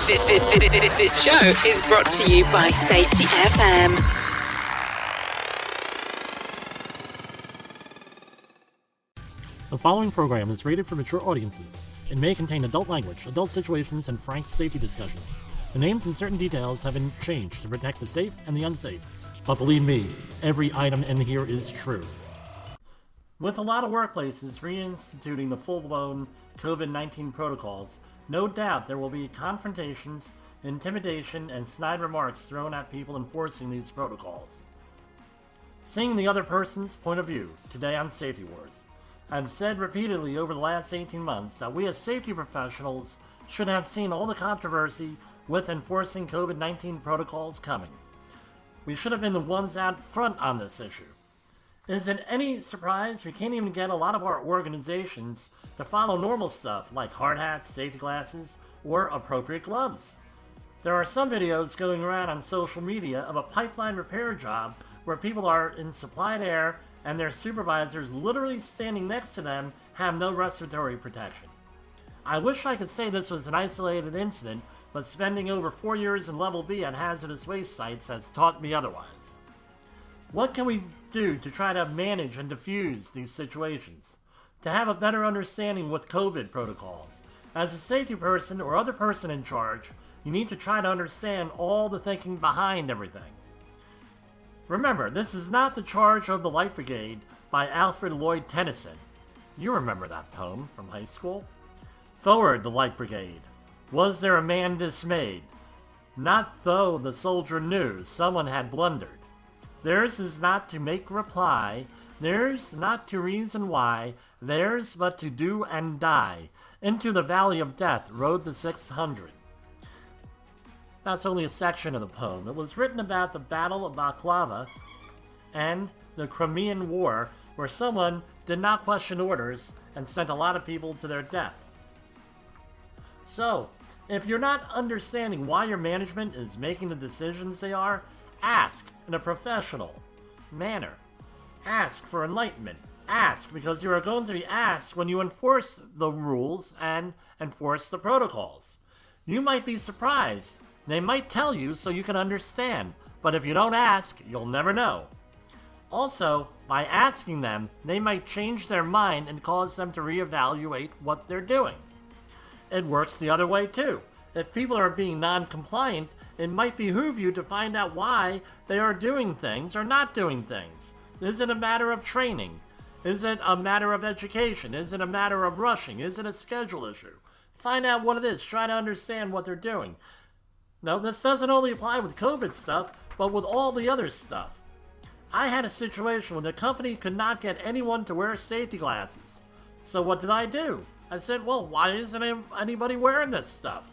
This show is brought to you by Safety FM. The following program is rated for mature audiences. It may contain adult language, adult situations, and frank safety discussions. The names and certain details have been changed to protect the safe and the unsafe. But believe me, every item in here is true. With a lot of workplaces reinstituting the full-blown COVID-19 protocols, no doubt there will be confrontations, intimidation, and snide remarks thrown at people enforcing these protocols. Seeing the other person's point of view, today on Safety Wars. I've said repeatedly over the last 18 months that we as safety professionals should have seen all the controversy with enforcing COVID-19 protocols coming. We should have been the ones out front on this issue. Is it any surprise we can't even get a lot of our organizations to follow normal stuff like hard hats, safety glasses, or appropriate gloves? There are some videos going around on social media of a pipeline repair job where people are in supplied air and their supervisors literally standing next to them have no respiratory protection. I wish I could say this was an isolated incident, but spending over 4 years in Level B at hazardous waste sites has taught me otherwise. What can we do to try to manage and diffuse these situations? To have a better understanding with COVID protocols? As a safety person or other person in charge, you need to try to understand all the thinking behind everything. Remember, this is not The Charge of the Light Brigade by Alfred Lloyd Tennyson. You remember that poem from high school? Forward, the Light Brigade. Was there a man dismayed? Not though the soldier knew someone had blundered. Theirs is not to make reply, theirs not to reason why, theirs but to do and die. Into the valley of death rode the 600. That's only a section of the poem. It was written about the Battle of Balaclava and the Crimean War, where someone did not question orders and sent a lot of people to their death. So, if you're not understanding why your management is making the decisions they are, ask in a professional manner. Ask for enlightenment. Ask because you are going to be asked when you enforce the rules and enforce the protocols. You might be surprised. They might tell you so you can understand, but if you don't ask, you'll never know. Also, by asking them, they might change their mind and cause them to reevaluate what they're doing. It works the other way too. If people are being non-compliant, it might behoove you to find out why they are doing things or not doing things. Is it a matter of training? Is it a matter of education? Is it a matter of rushing? Is it a schedule issue? Find out what it is. Try to understand what they're doing. Now, this doesn't only apply with COVID stuff, but with all the other stuff. I had a situation where the company could not get anyone to wear safety glasses. So what did I do? I said, well, why isn't anybody wearing this stuff?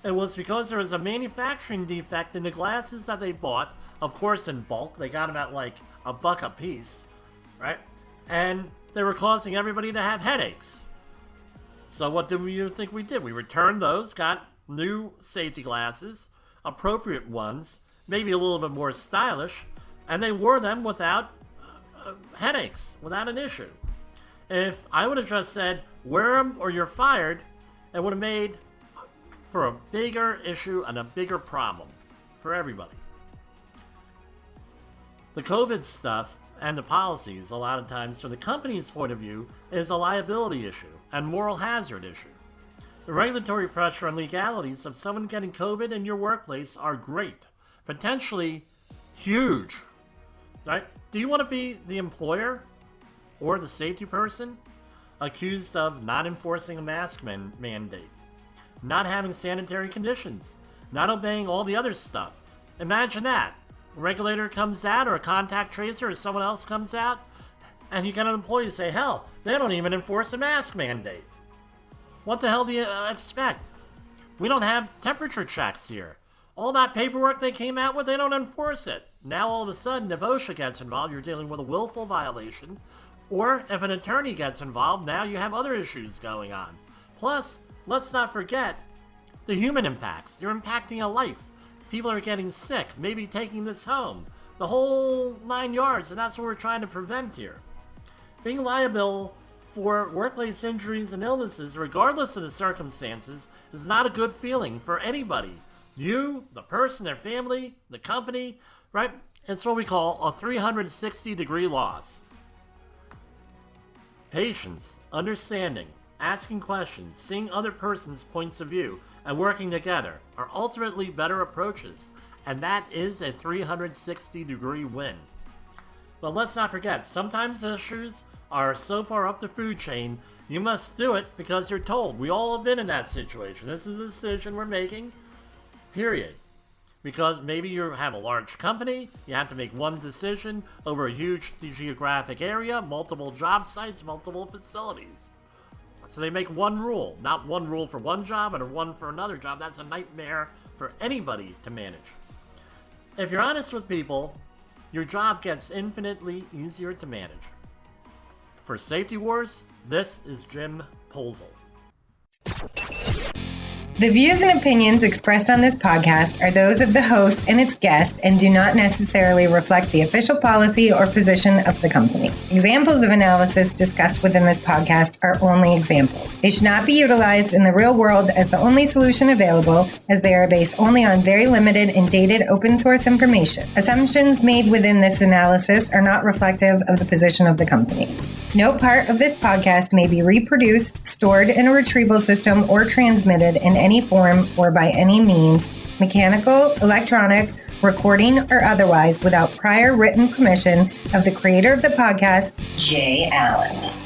It was because there was a manufacturing defect in the glasses that they bought, of course in bulk. They got them at like $1 a piece, right? And they were causing everybody to have headaches. So what do you think we did? We returned those, got new safety glasses, appropriate ones, maybe a little bit more stylish, and they wore them without headaches, without an issue. If I would have just said, wear them or you're fired, it would have made for a bigger issue and a bigger problem for everybody. The COVID stuff and the policies, a lot of times, from the company's point of view, is a liability issue and moral hazard issue. The regulatory pressure and legalities of someone getting COVID in your workplace are great, potentially huge, right? Do you want to be the employer or the safety person accused of not enforcing a mask mandate, not having sanitary conditions, not obeying all the other stuff? Imagine that. A regulator comes out, or a contact tracer, or someone else comes out, and you get an employee say, hell, they don't even enforce a mask mandate. What the hell do you expect? We don't have temperature checks here. All that paperwork they came out with, they don't enforce it. Now all of a sudden, if OSHA gets involved, you're dealing with a willful violation. Or if an attorney gets involved, now you have other issues going on. Plus, let's not forget the human impacts. You're impacting a life. People are getting sick, maybe taking this home. The whole 9 yards, and that's what we're trying to prevent here. Being liable for workplace injuries and illnesses, regardless of the circumstances, is not a good feeling for anybody. You, the person, their family, the company, right? It's what we call a 360-degree loss. Patience, understanding, asking questions, seeing other person's points of view, and working together are ultimately better approaches, and that is a 360-degree win. But let's not forget, sometimes issues are so far up the food chain, you must do it because you're told. We all have been in that situation. This is a decision we're making, period. Because maybe you have a large company, you have to make one decision over a huge geographic area, multiple job sites, multiple facilities. So they make one rule, not one rule for one job and one for another job. That's a nightmare for anybody to manage. If you're honest with people, your job gets infinitely easier to manage. For Safety Wars, this is Jim Polzel. The views and opinions expressed on this podcast are those of the host and its guest and do not necessarily reflect the official policy or position of the company. Examples of analysis discussed within this podcast are only examples. They should not be utilized in the real world as the only solution available, as they are based only on very limited and dated open source information. Assumptions made within this analysis are not reflective of the position of the company. No part of this podcast may be reproduced, stored in a retrieval system, or transmitted in any form or by any means, mechanical, electronic, recording, or otherwise, without prior written permission of the creator of the podcast, Jay Allen.